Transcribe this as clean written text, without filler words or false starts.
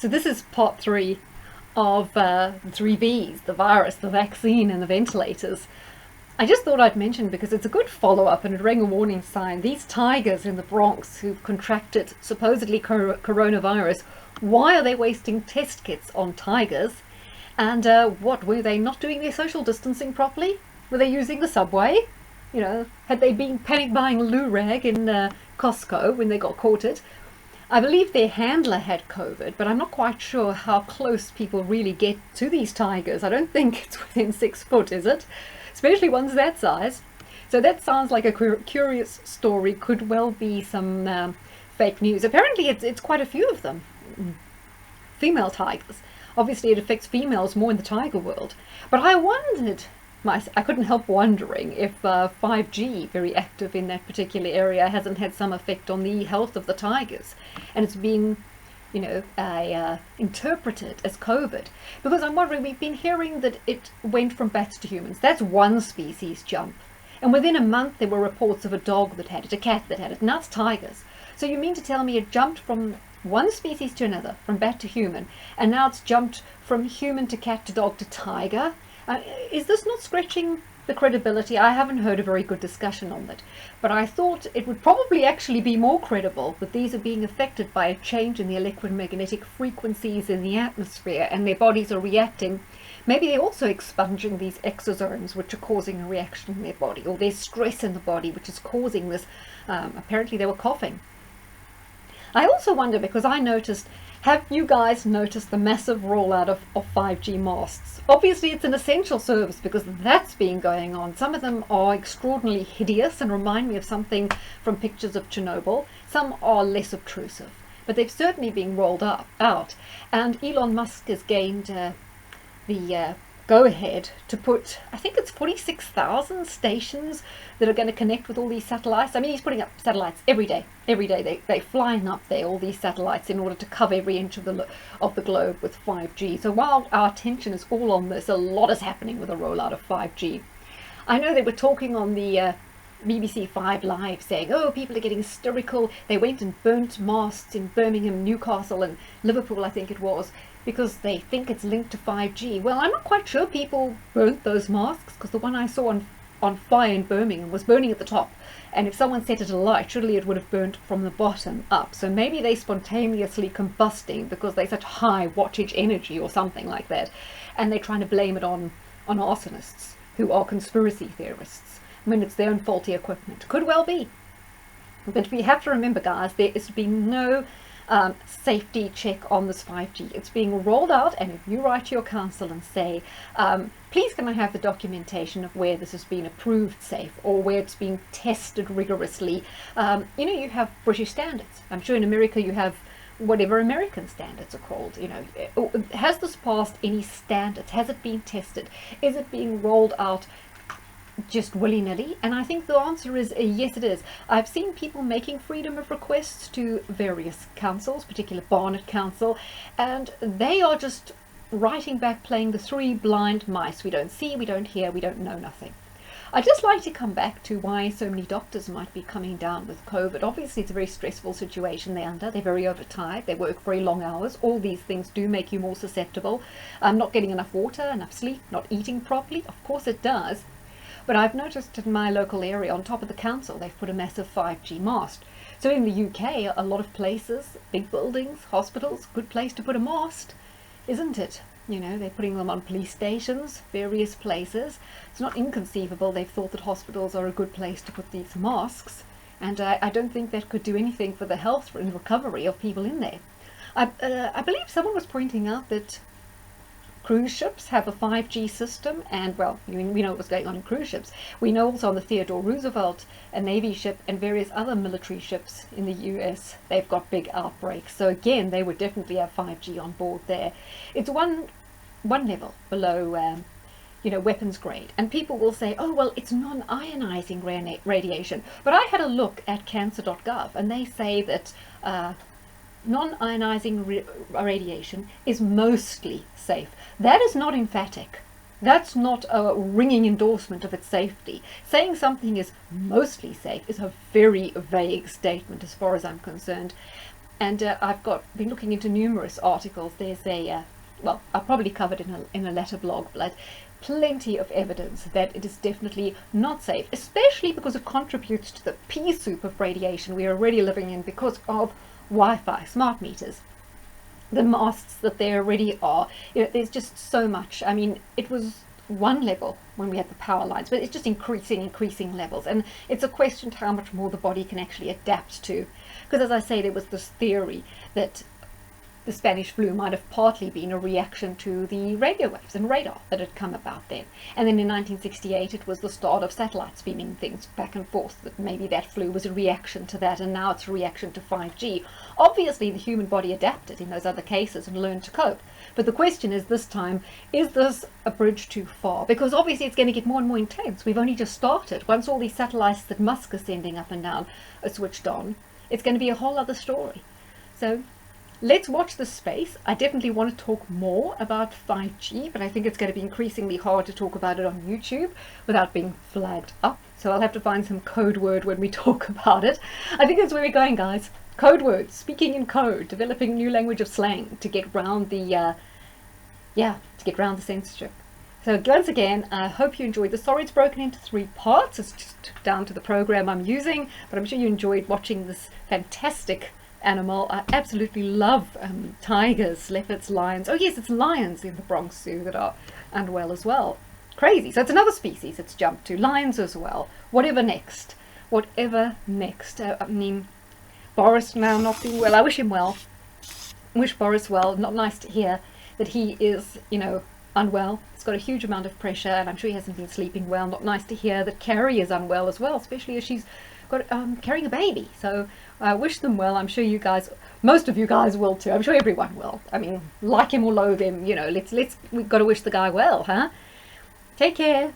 So this is part 3 of the 3Vs, the virus, the vaccine and the ventilators. I just thought I'd mention, because it's a good follow-up and it rang a warning sign, these tigers in the Bronx who've contracted supposedly coronavirus. Why are they wasting test kits on tigers? And what, were they not doing their social distancing properly? Were they using the subway? You know, had they been panic buying loo rag in Costco when they got caught it? I believe their handler had COVID, but I'm not quite sure how close people really get to these tigers. I don't think it's within 6 foot, is it? Especially ones that size. So that sounds like a curious story. Could well be some fake news. Apparently it's quite a few of them. Female tigers. Obviously it affects females more in the tiger world. But I wondered, I couldn't help wondering if 5G, very active in that particular area, hasn't had some effect on the health of the tigers. And it's been, interpreted as COVID. Because I'm wondering, we've been hearing that it went from bats to humans. That's one species jump. And within a month there were reports of a dog that had it, a cat that had it. Now it's tigers. So you mean to tell me it jumped from one species to another, from bat to human, and now it's jumped from human to cat to dog to tiger? Is this not scratching the credibility? I haven't heard a very good discussion on that, but I thought it would probably actually be more credible that these are being affected by a change in the electromagnetic frequencies in the atmosphere and their bodies are reacting. Maybe they're also expunging these exosomes which are causing a reaction in their body, or there's stress in the body which is causing this. Apparently they were coughing. I also wonder, because I noticed, have you guys noticed the massive rollout of 5G masts? Obviously it's an essential service because that's been going on. Some of them are extraordinarily hideous and remind me of something from pictures of Chernobyl. Some are less obtrusive, but they've certainly been rolled out. And Elon Musk has gained the go-ahead to put, I think it's 46,000 stations that are going to connect with all these satellites. I mean, he's putting up satellites every day. They're flying up there, all these satellites, in order to cover every inch of the globe with 5G. So while our attention is all on this, a lot is happening with the rollout of 5G. I know they were talking on the BBC 5 Live saying, oh, people are getting hysterical. They went and burnt masts in Birmingham, Newcastle and Liverpool, I think it was, because they think it's linked to 5G. Well, I'm not quite sure people burnt those masks, because the one I saw on fire in Birmingham was burning at the top. And if someone set it alight, surely it would have burnt from the bottom up. So maybe they spontaneously combusting because they're such high wattage energy or something like that. And they're trying to blame it on arsonists who are conspiracy theorists. I mean, it's their own faulty equipment. Could well be. But we have to remember, guys, there has been no safety check on this 5G. It's being rolled out, and if you write to your council and say, please can I have the documentation of where this has been approved safe or where it's been tested rigorously, you have British standards. I'm sure in America you have whatever American standards are called. Has this passed any standards? Has it been tested? Is it being rolled out just willy-nilly? And I think the answer is yes, it is. I've seen people making freedom of requests to various councils, particularly Barnet Council, and they are just writing back, playing the 3 blind mice. We don't see, we don't hear, we don't know nothing. I'd just like to come back to why so many doctors might be coming down with COVID. Obviously it's a very stressful situation they're under. They're very overtired, they work very long hours. All these things do make you more susceptible. Not getting enough water, enough sleep, not eating properly, of course it does. But I've noticed in my local area, on top of the council, they've put a massive 5G mast. So in the UK, a lot of places, big buildings, hospitals, good place to put a mast, isn't it? They're putting them on police stations, various places. It's not inconceivable they've thought that hospitals are a good place to put these masks. And I don't think that could do anything for the health and recovery of people in there. I believe someone was pointing out that cruise ships have a 5G system, and well, we know what's going on in cruise ships. We know also on the Theodore Roosevelt, a Navy ship, and various other military ships in the US, they've got big outbreaks. So again, they would definitely have 5G on board there. It's one level below weapons grade, and people will say, oh well, it's non-ionizing radiation. But I had a look at cancer.gov, and they say that non-ionizing radiation is mostly safe. That is not emphatic. That's not a ringing endorsement of its safety. Saying something is mostly safe is a very vague statement as far as I'm concerned. And I've been looking into numerous articles. There's a, well, I'll probably cover it in a later blog, but plenty of evidence that it is definitely not safe, especially because it contributes to the pea soup of radiation we are already living in because of Wi-Fi, smart meters, the masts that there already are. There's just so much. I mean, it was one level when we had the power lines, but it's just increasing levels, and it's a question to how much more the body can actually adapt to. Because as I say, there was this theory that the Spanish flu might have partly been a reaction to the radio waves and radar that had come about then. And then in 1968 it was the start of satellites beaming things back and forth, that maybe that flu was a reaction to that, and now it's a reaction to 5G. Obviously the human body adapted in those other cases and learned to cope. But the question is this time, is this a bridge too far? Because obviously it's going to get more and more intense. We've only just started. Once all these satellites that Musk is sending up and down are switched on, it's going to be a whole other story. So let's watch this space. I definitely want to talk more about 5G, but I think it's going to be increasingly hard to talk about it on YouTube without being flagged up. So I'll have to find some code word when we talk about it. I think that's where we're going, guys. Code words, speaking in code, developing a new language of slang to get round the, censorship. So once again, I hope you enjoyed this. Sorry it's broken into 3 parts. It's just down to the program I'm using, but I'm sure you enjoyed watching this fantastic animal. I absolutely love tigers, leopards, lions. Oh yes, it's lions in the Bronx Zoo that are unwell as well. Crazy. So it's another species it's jumped to. Lions as well. Whatever next. I mean, Boris now not being well. I wish him well. Wish Boris well. Not nice to hear that he is, unwell. He's got a huge amount of pressure, and I'm sure he hasn't been sleeping well. Not nice to hear that Carrie is unwell as well, especially as she's got carrying a baby. So I wish them well. I'm sure you guys, most of you guys will too. I'm sure everyone will. I mean, like him or loathe him, we've got to wish the guy well, huh? Take care.